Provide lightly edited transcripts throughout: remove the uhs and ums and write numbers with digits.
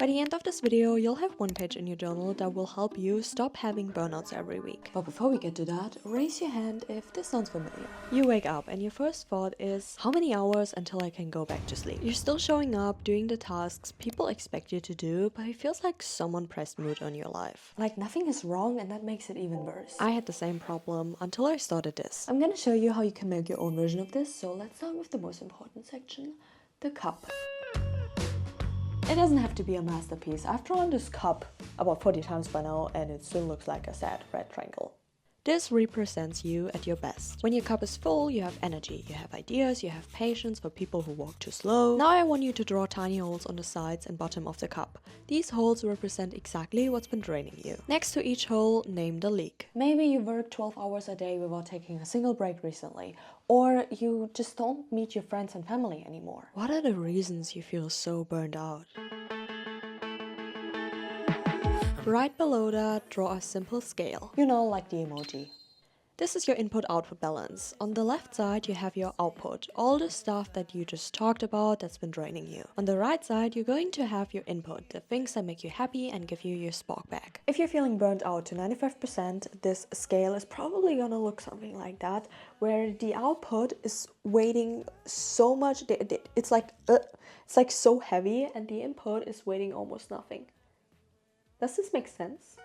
By the end of this video, you'll have one page in your journal that will help you stop having burnouts every week. But before we get to that, raise your hand if this sounds familiar. You wake up and your first thought is, how many hours until I can go back to sleep? You're still showing up, doing the tasks people expect you to do, but it feels like someone pressed mute on your life. Like nothing is wrong, and that makes it even worse. I had the same problem until I started this. I'm gonna show you how you can make your own version of this, so let's start with the most important section, the cup. It doesn't have to be a masterpiece. I've drawn this cup about 40 times by now and it still looks like a sad red triangle. This represents you at your best. When your cup is full, you have energy, you have ideas, you have patience for people who walk too slow. Now I want you to draw tiny holes on the sides and bottom of the cup. These holes represent exactly what's been draining you. Next to each hole, name the leak. Maybe you work 12 hours a day without taking a single break recently. Or you just don't meet your friends and family anymore. What are the reasons you feel so burned out? Right below that, draw a simple scale. You know, like the emoji. This is your input-output balance. On the left side, you have your output, all the stuff that you just talked about that's been draining you. On the right side, you're going to have your input, the things that make you happy and give you your spark back. If you're feeling burnt out to 95%, this scale is probably gonna look something like that, where the output is weighting so much, it's like so heavy, and the input is weighting almost nothing. Does this make sense?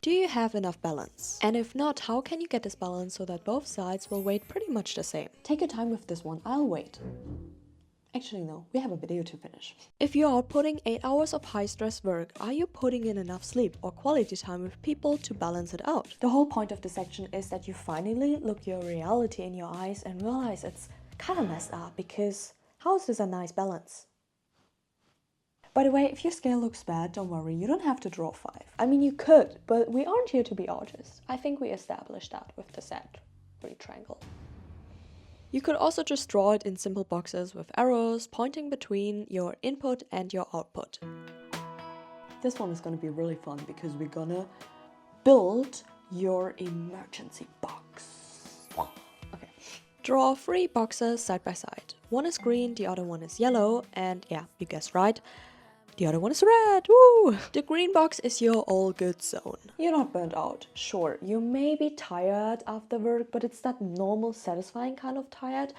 Do you have enough balance? And if not, how can you get this balance so that both sides will weight pretty much the same? Take your time with this one, I'll wait. Actually no, we have a video to finish. If you are outputting 8 hours of high-stress work, are you putting in enough sleep or quality time with people to balance it out? The whole point of this section is that you finally look your reality in your eyes and realize it's kind of messed up, because how is this a nice balance? By the way, if your scale looks bad, don't worry, you don't have to draw 5. I mean, you could, but we aren't here to be artists. I think we established that with the sad red triangle. You could also just draw it in simple boxes with arrows pointing between your input and your output. This one is going to be really fun because we're gonna build your emergency box. Okay. Draw 3 boxes side by side. One is green, the other one is yellow, and yeah, you guessed right. The other one is red, woo! The green box is your all good zone. You're not burnt out. Sure, you may be tired after work, but it's that normal, satisfying kind of tired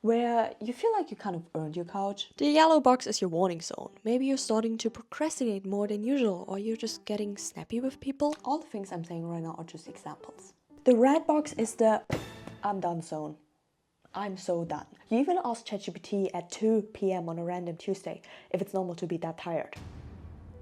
where you feel like you kind of earned your couch. The yellow box is your warning zone. Maybe you're starting to procrastinate more than usual, or you're just getting snappy with people. All the things I'm saying right now are just examples. The red box is the I'm done zone. I'm so done. You even ask ChatGPT at 2 PM on a random Tuesday if it's normal to be that tired.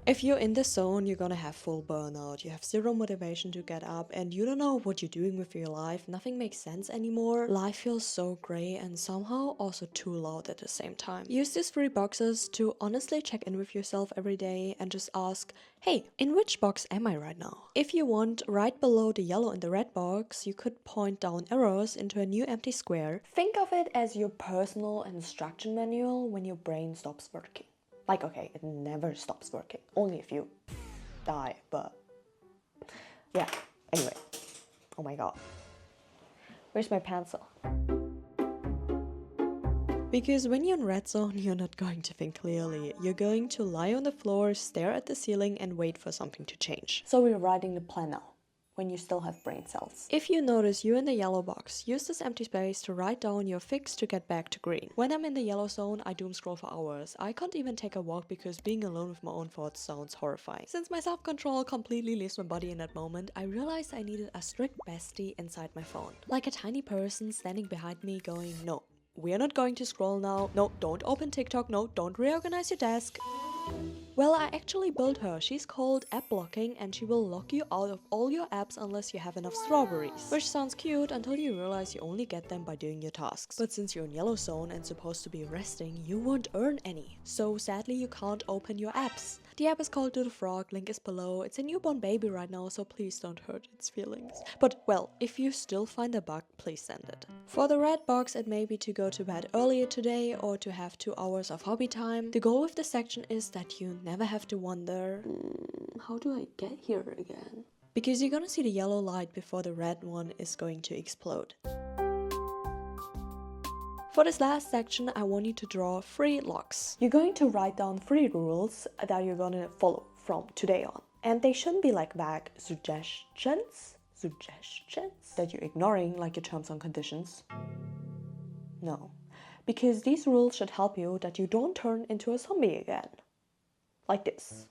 If you're in this zone, you're gonna have full burnout. You have zero motivation to get up and you don't know what you're doing with your life. Nothing makes sense anymore. Life feels so grey and somehow also too loud at the same time. Use these 3 boxes to honestly check in with yourself every day and just ask, hey, in which box am I right now? If you want, right below the yellow and the red box, you could point down arrows into a new empty square. Think of it as your personal instruction manual when your brain stops working. Like, okay, it never stops working, only if you die, but yeah, anyway. Oh my god. Where's my pencil? Because when you're in red zone, you're not going to think clearly. You're going to lie on the floor, stare at the ceiling and wait for something to change. So we're writing the plan now, when you still have brain cells. If you notice you're in the yellow box, use this empty space to write down your fix to get back to green. When I'm in the yellow zone, I doom scroll for hours. I can't even take a walk because being alone with my own thoughts sounds horrifying. Since my self-control completely leaves my body in that moment, I realized I needed a strict bestie inside my phone. Like a tiny person standing behind me going, no, we are not going to scroll now. No, don't open TikTok. No, don't reorganize your desk. Well, I actually built her. She's called app blocking and she will lock you out of all your apps unless you have enough strawberries. Which sounds cute until you realize you only get them by doing your tasks. But since you're in yellow zone and supposed to be resting, you won't earn any. So sadly you can't open your apps. The app is called Do the Frog, link is below. It's a newborn baby right now, so please don't hurt its feelings. But well, if you still find a bug, please send it. For the red box, it may be to go to bed earlier today or to have 2 hours of hobby time. The goal with this section is that you never have to wonder, how do I get here again? Because you're gonna see the yellow light before the red one is going to explode. For this last section, I want you to draw 3 logs. You're going to write down 3 rules that you're gonna follow from today on. And they shouldn't be like vague suggestions that you're ignoring, like your terms and conditions. No, because these rules should help you that you don't turn into a zombie again. Like this.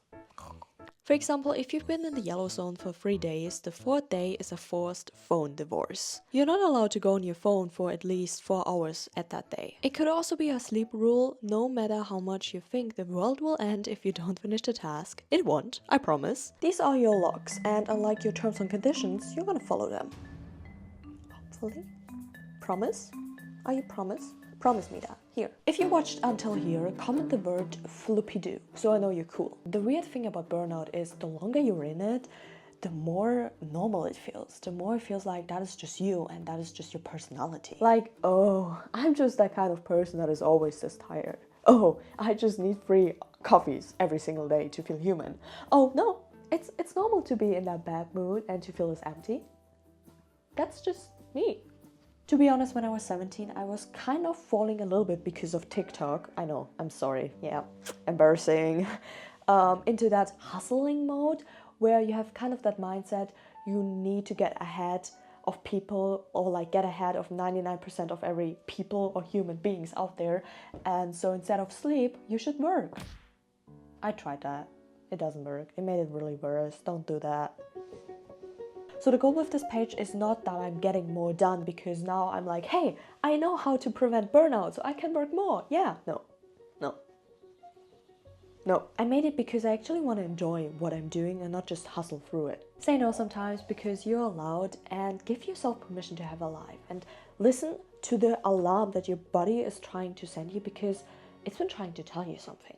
For example, if you've been in the yellow zone for 3 days, the 4th day is a forced phone divorce. You're not allowed to go on your phone for at least 4 hours at that day. It could also be a sleep rule, no matter how much you think the world will end if you don't finish the task. It won't, I promise. These are your logs, and unlike your terms and conditions, you're gonna follow them. Hopefully. Promise? Are you promise? Promise me that. Here. If you watched until here, comment the word floopy-doo, so I know you're cool. The weird thing about burnout is the longer you're in it, the more normal it feels. The more it feels like that is just you and that is just your personality. Like, oh, I'm just that kind of person that is always this tired. Oh, I just need 3 coffees every single day to feel human. Oh, no, it's normal to be in that bad mood and to feel this empty. That's just me. To be honest, when I was 17, I was kind of falling a little bit because of TikTok. I know, I'm sorry, yeah, embarrassing. Into that hustling mode where you have kind of that mindset, you need to get ahead of people or like get ahead of 99% of every people or human beings out there. And so instead of sleep, you should work. I tried that. It doesn't work. It made it really worse. Don't do that. So the goal with this page is not that I'm getting more done because now I'm like, hey, I know how to prevent burnout, so I can work more. Yeah, no. I made it because I actually want to enjoy what I'm doing and not just hustle through it. Say no sometimes because you're allowed, and give yourself permission to have a life. And listen to the alarm that your body is trying to send you because it's been trying to tell you something.